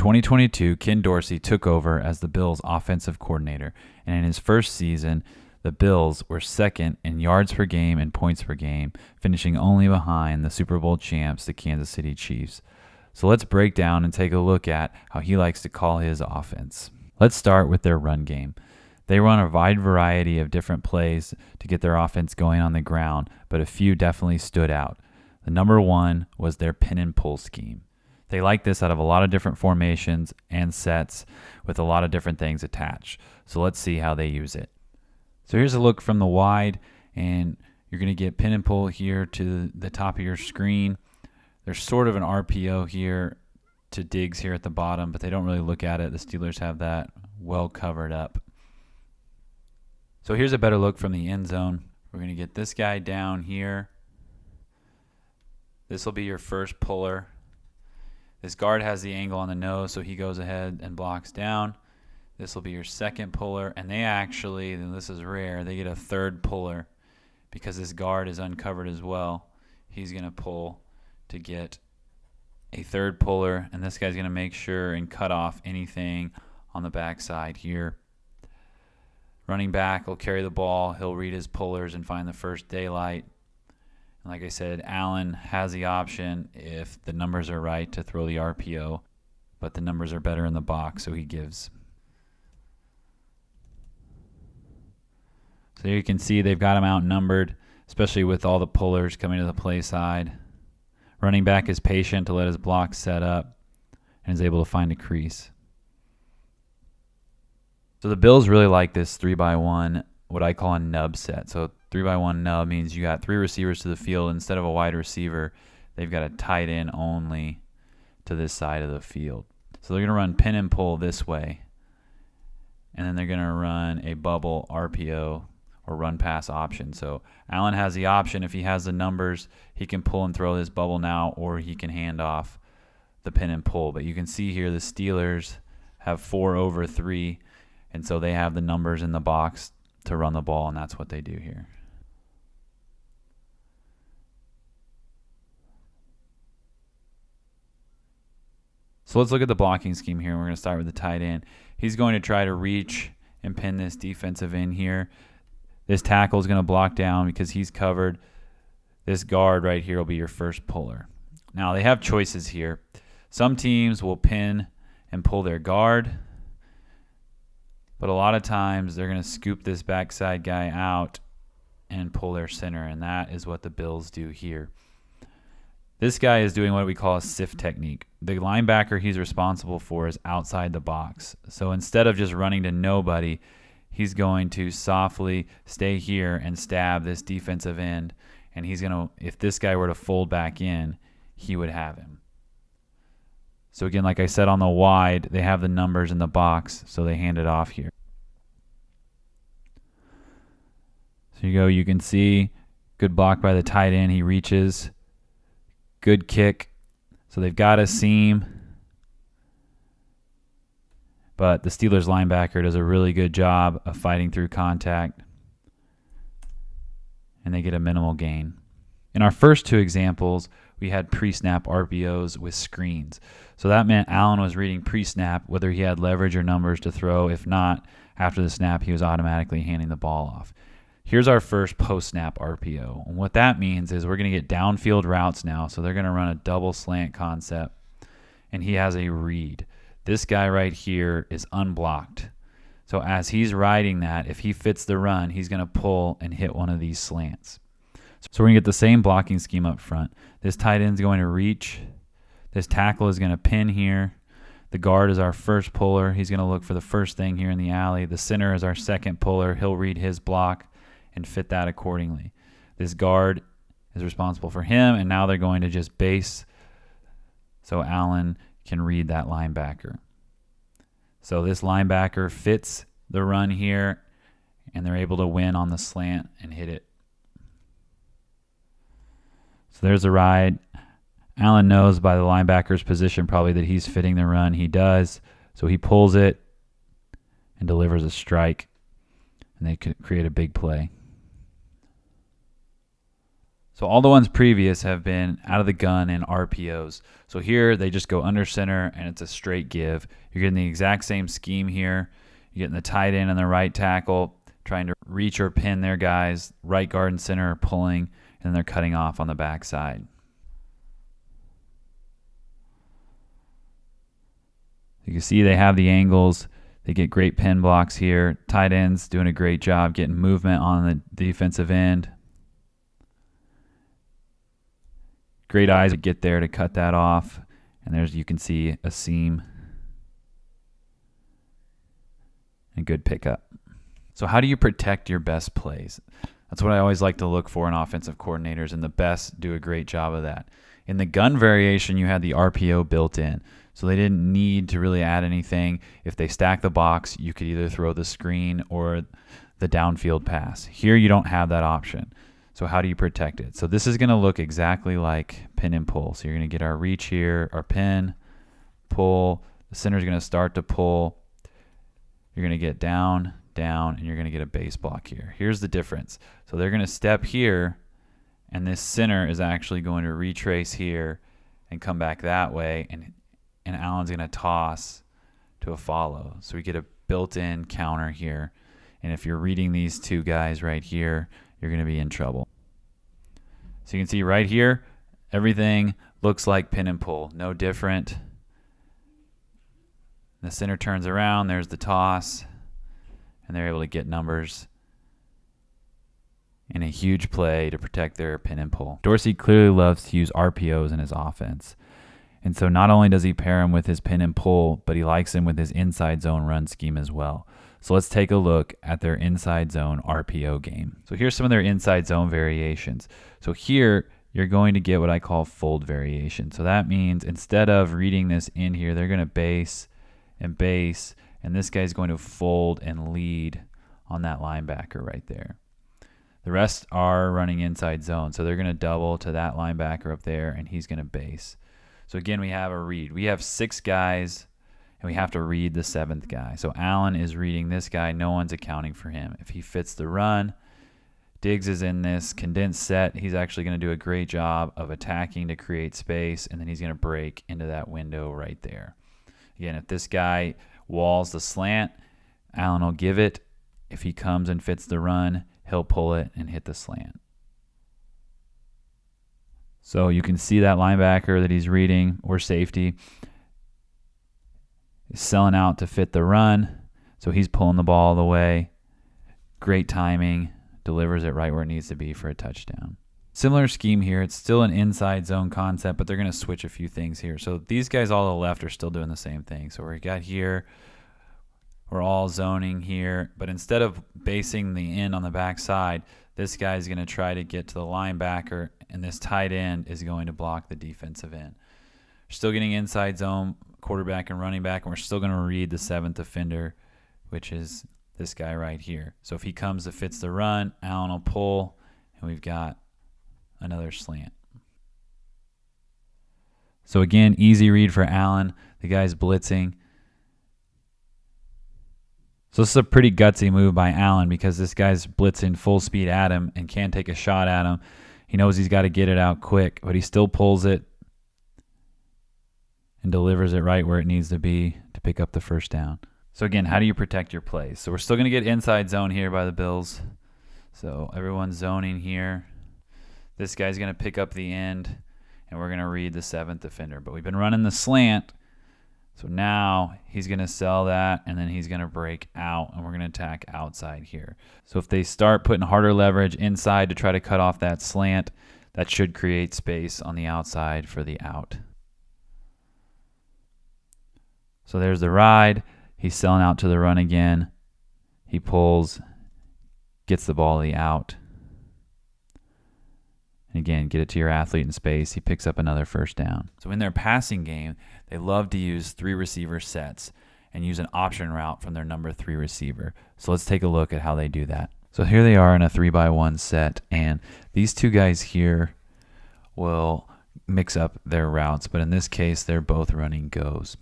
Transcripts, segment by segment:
2022, Ken Dorsey took over as the Bills' offensive coordinator, and in his first season, the Bills were second in yards per game and points per game, finishing only behind the Super Bowl champs, the Kansas City Chiefs. So let's break down and take a look at how he likes to call his offense. Let's start with their run game. They run a wide variety of different plays to get their offense going on the ground, but a few definitely stood out. The number one was their pin and pull scheme. They like this out of a lot of different formations and sets with a lot of different things attached. So let's see how they use it. So here's a look from the wide, and you're going to get pin and pull here to the top of your screen. There's sort of an RPO here to digs here at the bottom, but they don't really look at it. The Steelers have that well covered up. So here's a better look from the end zone. We're going to get this guy down here. This will be your first puller. This guard has the angle on the nose, so he goes ahead and blocks down. This will be your second puller, and they actually, and this is rare, they get a third puller because this guard is uncovered as well. He's going to pull to get a third puller, and this guy's going to make sure and cut off anything on the backside here. Running back will carry the ball. He'll read his pullers and find the first daylight. And like I said, Allen has the option, if the numbers are right, to throw the RPO, but the numbers are better in the box, so he gives. So you can see they've got him outnumbered, especially with all the pullers coming to the play side. Running back is patient to let his block set up and is able to find a crease. So the Bills really like this 3-by-1, what I call a nub set. So 3-by-1 nub means you got three receivers to the field. Instead of a wide receiver, they've got a tight end only to this side of the field. So they're going to run pin and pull this way, and then they're going to run a bubble RPO or run pass option. So Allen has the option, if he has the numbers, he can pull and throw this bubble now, or he can hand off the pin and pull. But you can see here the Steelers have 4/3, and so they have the numbers in the box to run the ball, and that's what they do here. So let's look at the blocking scheme here. We're going to start with the tight end. He's going to try to reach and pin this defensive end here. This tackle is going to block down because he's covered. This guard right here will be your first puller. Now, they have choices here. Some teams will pin and pull their guard, but a lot of times they're going to scoop this backside guy out and pull their center, and that is what the Bills do here. This guy is doing what we call a sift technique. The linebacker he's responsible for is outside the box. So instead of just running to nobody, he's going to softly stay here and stab this defensive end, and he's going to, if this guy were to fold back in, he would have him. So again, like I said on the wide, they have the numbers in the box, so they hand it off here. So you can see, good block by the tight end. He reaches, good kick. So they've got a seam, but the Steelers linebacker does a really good job of fighting through contact, and they get a minimal gain. In our first two examples, we had pre-snap RPOs with screens. So that meant Allen was reading pre-snap whether he had leverage or numbers to throw. If not, after the snap, he was automatically handing the ball off. Here's our first post-snap RPO. And what that means is we're going to get downfield routes now. So they're going to run a double slant concept, and he has a read. This guy right here is unblocked. So as he's riding that, if he fits the run, he's going to pull and hit one of these slants. So we're going to get the same blocking scheme up front. This tight end is going to reach. This tackle is going to pin here. The guard is our first puller. He's going to look for the first thing here in the alley. The center is our second puller. He'll read his block and fit that accordingly. This guard is responsible for him, and now they're going to just base so Allen can read that linebacker. So this linebacker fits the run here, and they're able to win on the slant and hit it. So there's a ride. Allen knows by the linebacker's position probably that he's fitting the run. He does. So he pulls it and delivers a strike, and they could create a big play. So all the ones previous have been out of the gun and RPOs. So here they just go under center and it's a straight give. You're getting the exact same scheme here. You're getting the tight end and the right tackle trying to reach or pin their guys. Right guard and center are pulling, and then they're cutting off on the backside. You can see they have the angles. They get great pin blocks here. Tight ends doing a great job getting movement on the defensive end. Great eyes to get there to cut that off. And there's, you can see a seam. And good pickup. So how do you protect your best plays? That's what I always like to look for in offensive coordinators, and the best do a great job of that. In the gun variation, you had the RPO built in. So they didn't need to really add anything. If they stack the box, you could either throw the screen or the downfield pass. Here you don't have that option. So how do you protect it? So this is going to look exactly like pin and pull. So you're going to get our reach here, our pin, pull. The center is going to start to pull. You're going to get down, down, and you're going to get a base block here. Here's the difference. So they're going to step here, and this center is actually going to retrace here and come back that way, and Allen's going to toss to a follow. So we get a built-in counter here. And if you're reading these two guys right here, you're going to be in trouble. So you can see right here, everything looks like pin and pull. No different. The center turns around. There's the toss. And they're able to get numbers in a huge play to protect their pin and pull. Dorsey clearly loves to use RPOs in his offense. And so not only does he pair him with his pin and pull, but he likes him with his inside zone run scheme as well. So let's take a look at their inside zone RPO game. So here's some of their inside zone variations. So here you're going to get what I call fold variation. So that means instead of reading this in here, they're going to base, and this guy's going to fold and lead on that linebacker right there. The rest are running inside zone. So they're going to double to that linebacker up there, and he's going to base. So again, we have a read. We have 6 guys, and we have to read the 7th guy. So Allen is reading this guy. No one's accounting for him. If he fits the run, Diggs is in this condensed set. He's actually going to do a great job of attacking to create space, and then he's going to break into that window right there. Again, if this guy walls the slant, Allen will give it. If he comes and fits the run, he'll pull it and hit the slant. So you can see that linebacker that he's reading, or safety, is selling out to fit the run. So he's pulling the ball all the way. Great timing. Delivers it right where it needs to be for a touchdown. Similar scheme here. It's still an inside zone concept, but they're going to switch a few things here. So these guys all to the left are still doing the same thing. So we got here, we're all zoning here, but instead of basing the end on the backside, this guy's going to try to get to the linebacker, and this tight end is going to block the defensive end. We're still getting inside zone, quarterback and running back, and we're still going to read the 7th defender, which is this guy right here. So if he comes that fits the run, Allen will pull, and we've got another slant. So again, easy read for Allen. The guy's blitzing. So this is a pretty gutsy move by Allen, because this guy's blitzing full speed at him and can take a shot at him. He knows he's got to get it out quick, but he still pulls it and delivers it right where it needs to be to pick up the first down. So again, how do you protect your plays? So we're still going to get inside zone here by the Bills. So everyone's zoning here. This guy's going to pick up the end, and we're going to read the 7th defender. But we've been running the slant. So now he's going to sell that, and then he's going to break out, and we're going to attack outside here. So if they start putting harder leverage inside to try to cut off that slant, that should create space on the outside for the out. So there's the ride. He's selling out to the run again. He pulls, gets the ball to the out. And again, get it to your athlete in space. He picks up another first down. So in their passing game, they love to use 3 receiver sets and use an option route from their number 3 receiver. So let's take a look at how they do that. So here they are in a 3-by-1 set, and these 2 guys here will mix up their routes, but in this case, they're both running goes.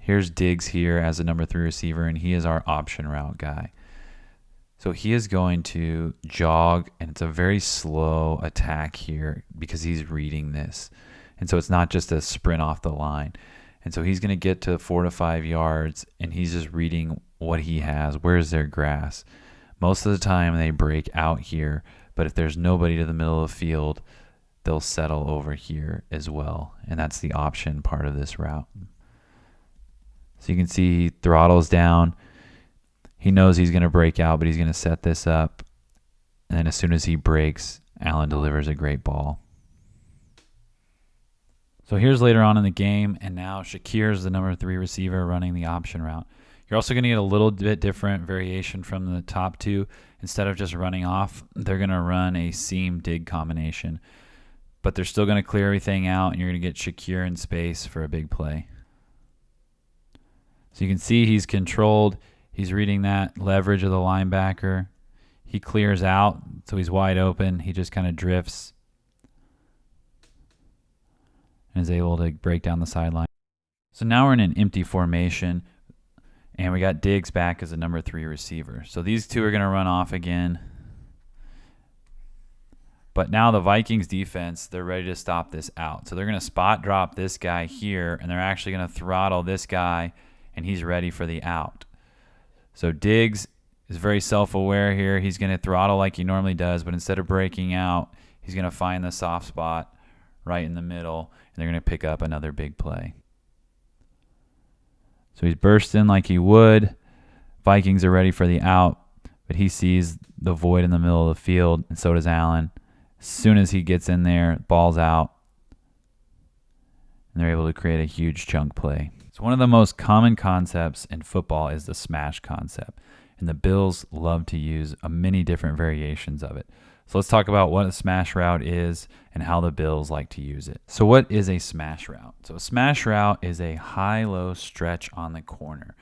Here's Diggs here as a number 3 receiver, and he is our option route guy. So he is going to jog, and it's a very slow attack here because he's reading this. And so it's not just a sprint off the line. And so he's going to get to 4 to 5 yards, and he's just reading what he has. Where's their grass? Most of the time they break out here, but if there's nobody to the middle of the field, they'll settle over here as well. And that's the option part of this route. So you can see he throttles down. He knows he's going to break out, but he's going to set this up. And then as soon as he breaks, Allen delivers a great ball. So here's later on in the game, and now Shakir's the number 3 receiver running the option route. You're also going to get a little bit different variation from the top two. Instead of just running off, they're going to run a seam dig combination. But they're still going to clear everything out, and you're going to get Shakir in space for a big play. So you can see he's controlled. He's reading that leverage of the linebacker. He clears out, so he's wide open. He just kind of drifts and is able to break down the sideline. So now we're in an empty formation, and we got Diggs back as a number 3 receiver. So these two are going to run off again. But now the Vikings defense, they're ready to stop this out. So they're going to spot drop this guy here, and they're actually going to throttle this guy, and he's ready for the out. So Diggs is very self-aware here. He's going to throttle like he normally does, but instead of breaking out, he's going to find the soft spot right in the middle, and they're going to pick up another big play. So he's bursting like he would. Vikings are ready for the out, but he sees the void in the middle of the field, and so does Allen. As soon as he gets in there, ball's out, and they're able to create a huge chunk play. So one of the most common concepts in football is the smash concept, and the Bills love to use many different variations of it. So let's talk about what a smash route is and how the Bills like to use it. So what is a smash route? So a smash route is a high-low stretch on the corner.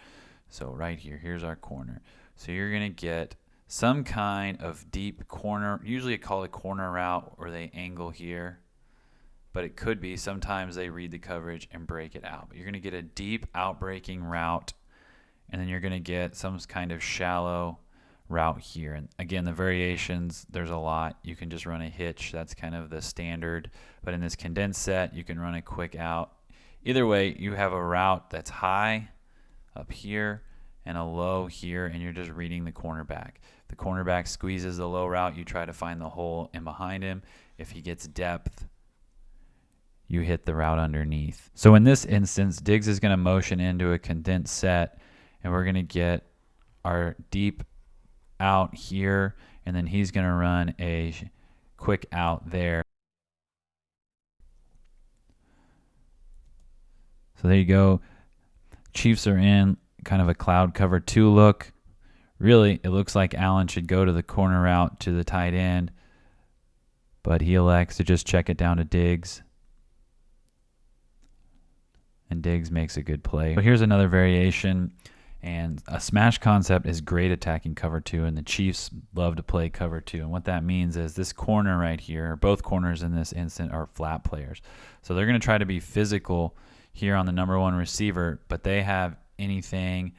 So right here, here's our corner. So you're going to get some kind of deep corner, usually call it a corner route, or they angle here. But it could be sometimes they read the coverage and break it out. But you're going to get a deep outbreaking route, and then you're going to get some kind of shallow route here. And again, the variations, there's a lot. You can just run a hitch. That's kind of the standard. But in this condensed set, you can run a quick out. Either way, you have a route that's high up here and a low here, and you're just reading the cornerback. The cornerback squeezes the low route. You try to find the hole in behind him. If he gets depth, you hit the route underneath. So in this instance, Diggs is going to motion into a condensed set, and we're going to get our deep out here, and then he's going to run a quick out there. So there you go. Chiefs are in kind of a cloud cover 2 look. Really, it looks like Allen should go to the corner route to the tight end, but he elects to just check it down to Diggs. And Diggs makes a good play. So here's another variation, and a smash concept is great attacking cover 2, and the Chiefs love to play cover 2. And what that means is this corner right here, both corners in this instant are flat players. So they're going to try to be physical here on the number 1 receiver, but they have anything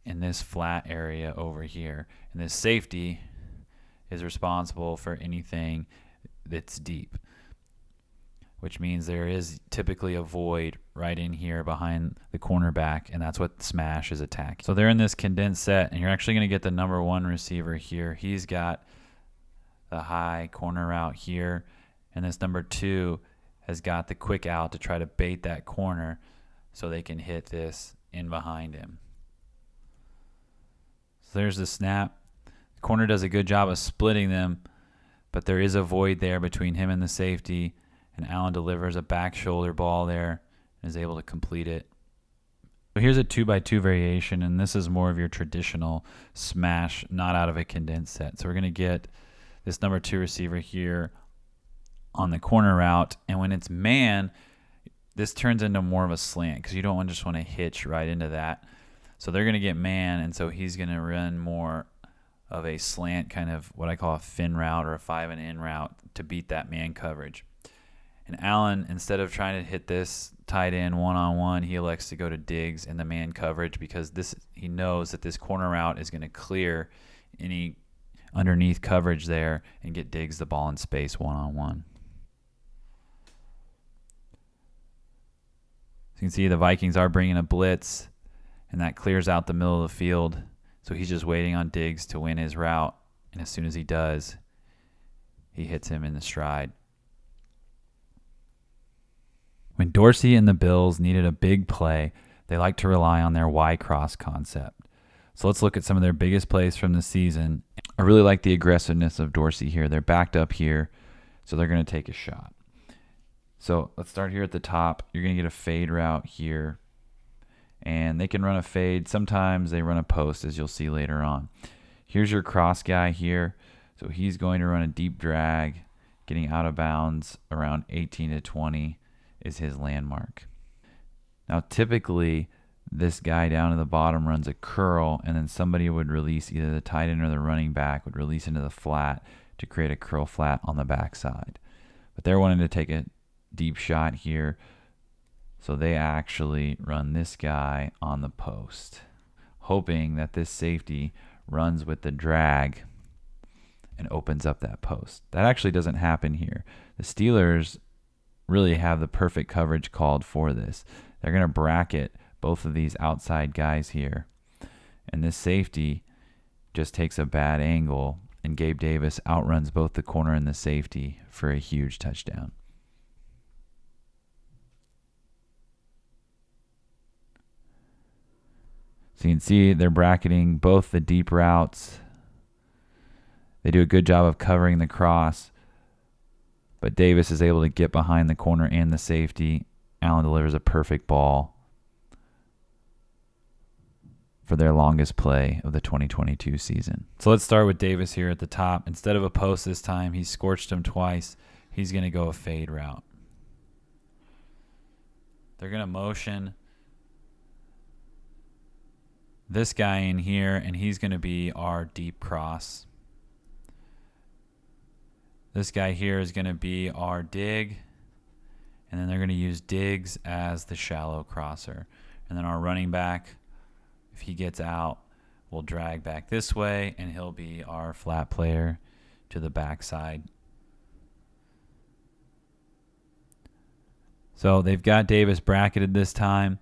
in this flat area over here. And this safety is responsible for anything that's deep, which means there is typically a void right in here behind the cornerback, and that's what smash is attacking. So they're in this condensed set, and you're actually going to get the number 1 receiver here. He's got the high corner route here, and this number 2 has got the quick out to try to bait that corner so they can hit this in behind him. So there's the snap. The corner does a good job of splitting them, but there is a void there between him and the safety, and Allen delivers a back shoulder ball there and is able to complete it. So here's a 2x2 variation, and this is more of your traditional smash, not out of a condensed set. So we're going to get this number 2 receiver here on the corner route, and when it's man, this turns into more of a slant because you don't just want to hitch right into that. So they're going to get man, and so he's going to run more of a slant, kind of what I call a fin route or a 5-and-in route to beat that man coverage. And Allen, instead of trying to hit this tight end one-on-one, he elects to go to Diggs in the man coverage because he knows that this corner route is going to clear any underneath coverage there and get Diggs the ball in space one-on-one. So you can see the Vikings are bringing a blitz, and that clears out the middle of the field. So he's just waiting on Diggs to win his route, and as soon as he does, he hits him in the stride. When Dorsey and the Bills needed a big play, they like to rely on their Y-cross concept. So let's look at some of their biggest plays from the season. I really like the aggressiveness of Dorsey here. They're backed up here, so they're going to take a shot. So let's start here at the top. You're going to get a fade route here, and they can run a fade. Sometimes they run a post, as you'll see later on. Here's your cross guy here. So he's going to run a deep drag, getting out of bounds around 18 to 20 is his landmark. Now, typically, this guy down at the bottom runs a curl, and then somebody would release, either the tight end or the running back would release into the flat to create a curl flat on the backside. But they're wanting to take a deep shot here, so they actually run this guy on the post, hoping that this safety runs with the drag and opens up that post. That actually doesn't happen here. The Steelers really have the perfect coverage called for this. They're going to bracket both of these outside guys here, and this safety just takes a bad angle, and Gabe Davis outruns both the corner and the safety for a huge touchdown. So you can see they're bracketing both the deep routes. They do a good job of covering the cross, but Davis is able to get behind the corner and the safety. Allen delivers a perfect ball for their longest play of the 2022 season. So let's start with Davis here at the top. Instead of a post this time, he scorched him twice. He's going to go a fade route. They're going to motion this guy in here, and he's going to be our deep cross. This guy here is going to be our dig, and then they're going to use Diggs as the shallow crosser. And then our running back, if he gets out, will drag back this way, and he'll be our flat player to the backside. So they've got Davis bracketed this time.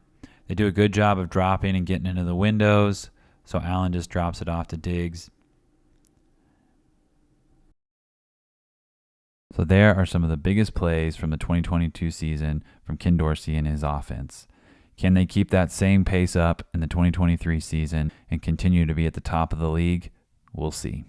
They do a good job of dropping and getting into the windows, so Allen just drops it off to Diggs. So there are some of the biggest plays from the 2022 season from Ken Dorsey and his offense. Can they keep that same pace up in the 2023 season and continue to be at the top of the league? We'll see.